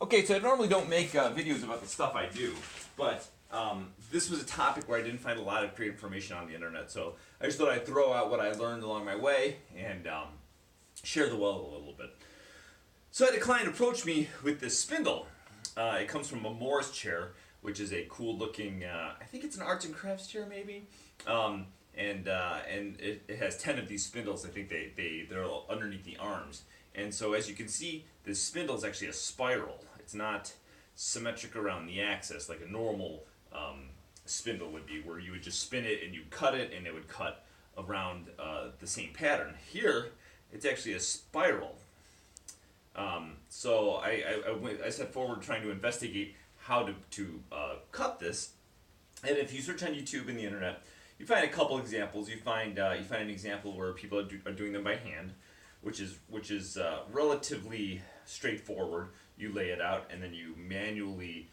Okay, so I normally don't make videos about the stuff I do, but this was a topic where I didn't find a lot of great information on the internet, so I just thought I'd throw out what I learned along my way and share the wealth a little bit. So I had a client approach me with this spindle. It comes from a Morris chair, which is a cool looking, I think it's an arts and crafts chair maybe, and it has 10 of these spindles. I think they're underneath the arms. And so as you can see, this spindle is actually a spiral. It's not symmetric around the axis like a normal spindle would be, where you would just spin it and you cut it and it would cut around the same pattern. Here, it's actually a spiral. So I set forward trying to investigate how to cut this. And if you search on YouTube and the internet, you find a couple examples. You find an example where people are doing them by hand, which is relatively straightforward. You lay it out and then you manually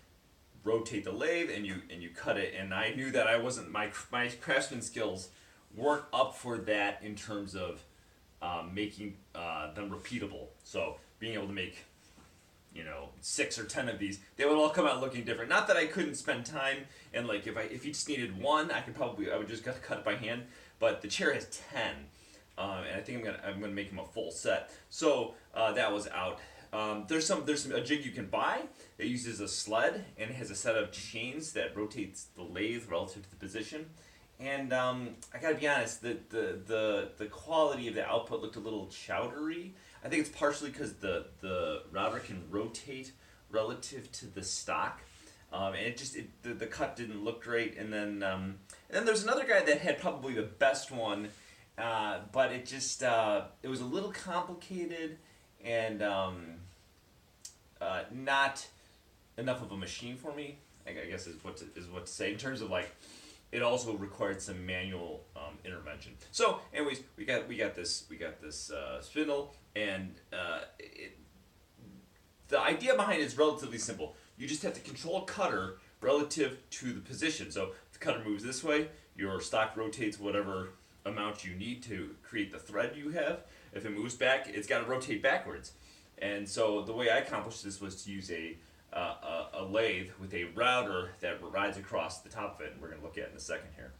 rotate the lathe and you cut it. And I knew that I wasn't my craftsman skills weren't up for that in terms of making them repeatable. So being able to make 6 or 10 of these, they would all come out looking different. Not that I couldn't spend time and like if you just needed one, I would just cut it by hand. But the chair has 10. And I think I'm gonna make him a full set. So that was out. There's a jig you can buy. It uses a sled and it has a set of chains that rotates the lathe relative to the position. And I gotta be honest, the quality of the output looked a little chowdery. I think it's partially because the router can rotate relative to the stock. And the cut didn't look great. And then there's another guy that had probably the best one. But it was a little complicated and not enough of a machine for me, I guess is what to say, in terms of like it also required some manual intervention. So anyways, we got this spindle, and the idea behind it is relatively simple. You just have to control a cutter relative to the position. So if the cutter moves this way, your stock rotates whatever amount you need to create the thread you have. If it moves back, it's got to rotate backwards. And so the way I accomplished this was to use a lathe with a router that rides across the top of it, and we're going to look at it in a second here.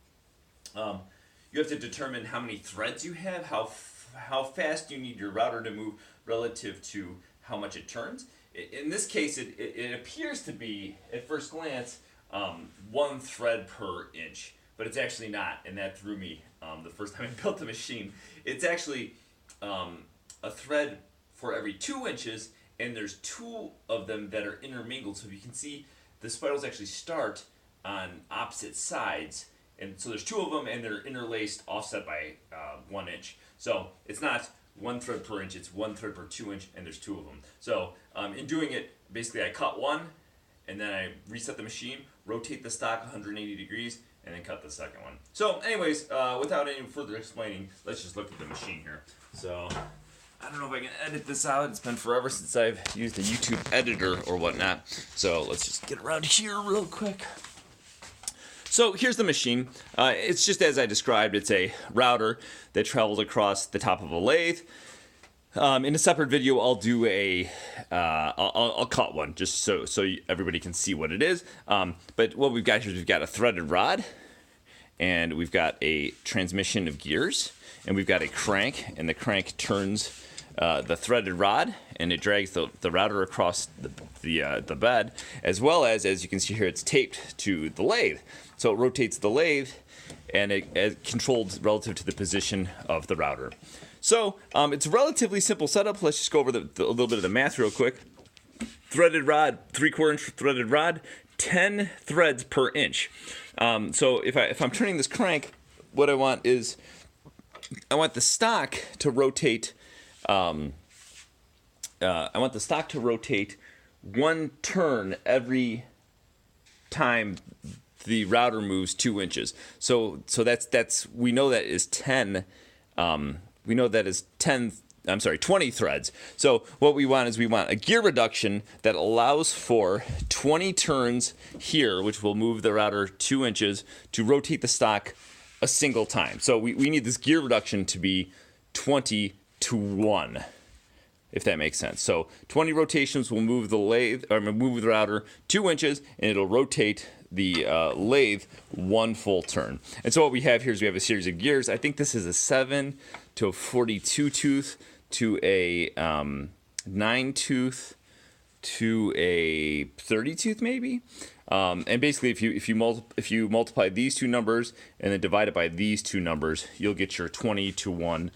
You have to determine how many threads you have, how fast you need your router to move relative to how much it turns. In this case, it appears to be, at first glance, 1 thread per inch. But it's actually not, and that threw me the first time I built the machine. It's actually a thread for every 2 inches, and there's 2 of them that are intermingled. So if you can see, the spirals actually start on opposite sides, and so there's 2 of them, and they're interlaced, offset by 1 inch. So it's not 1 thread per inch, it's 1 thread per 2 inch, and there's 2 of them. So in doing it, basically I cut one, and then I reset the machine, rotate the stock 180 degrees, and then cut the second one. So anyways, without any further explaining, let's just look at the machine here. So I don't know if I can edit this out. It's been forever since I've used a YouTube editor or whatnot. So let's just get around here real quick. So here's the machine. It's just as I described. It's a router that travels across the top of a lathe. In a separate video, I'll do I'll cut one just so everybody can see what it is. But what we've got here is we've got a threaded rod, and we've got a transmission of gears, and we've got a crank, and the crank turns the threaded rod, and it drags the router across the bed, as well as you can see here, it's taped to the lathe. So it rotates the lathe, and it's controlled relative to the position of the router. So it's a relatively simple setup. Let's just go over a little bit of the math real quick. Threaded rod, 3/4 inch threaded rod, 10 threads per inch. So if I'm turning this crank, what I want is I want the stock to rotate. I want the stock to rotate 1 turn every time the router moves 2 inches. So that's we know that is 10. We know that is 20 threads. So what we want is we want a gear reduction that allows for 20 turns here, which will move the router 2 inches to rotate the stock a single time. So we need this gear reduction to be 20 to 1. if that makes sense. So 20 rotations will move the lathe, or move the router 2 inches, and it'll rotate the lathe 1 full turn. And so what we have here is we have a series of gears. I think this is a 7 to a 42 tooth to a 9 tooth to a 30 tooth maybe. And basically, if you multiply these two numbers and then divide it by these two numbers, you'll get your 20 to 1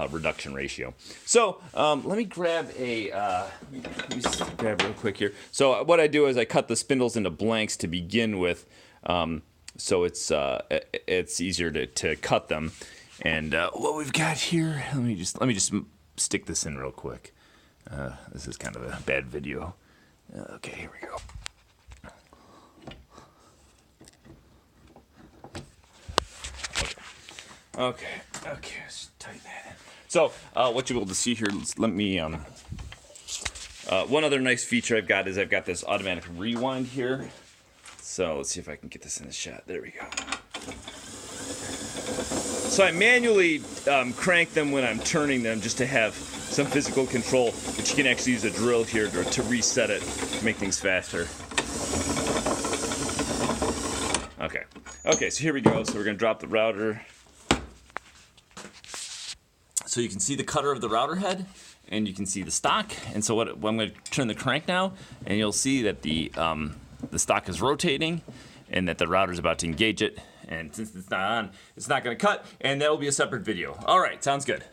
reduction ratio. So let me grab a let me just grab real quick here. So what I do is I cut the spindles into blanks to begin with, so it's easier to cut them. And what we've got here, let me just stick this in real quick. This is kind of a bad video. Okay, here we go. Okay, let's tighten that in. So, what you'll be able to see here, let me, one other nice feature I've got is I've got this automatic rewind here. So, let's see if I can get this in the shot. There we go. So, I manually crank them when I'm turning them just to have some physical control, but you can actually use a drill here to reset it to make things faster. Okay, so here we go. So, we're going to drop the router. So you can see the cutter of the router head, and you can see the stock. And so I'm going to turn the crank now, and you'll see that the stock is rotating, and that the router is about to engage it. And since it's not on, it's not going to cut, and that will be a separate video. All right, sounds good.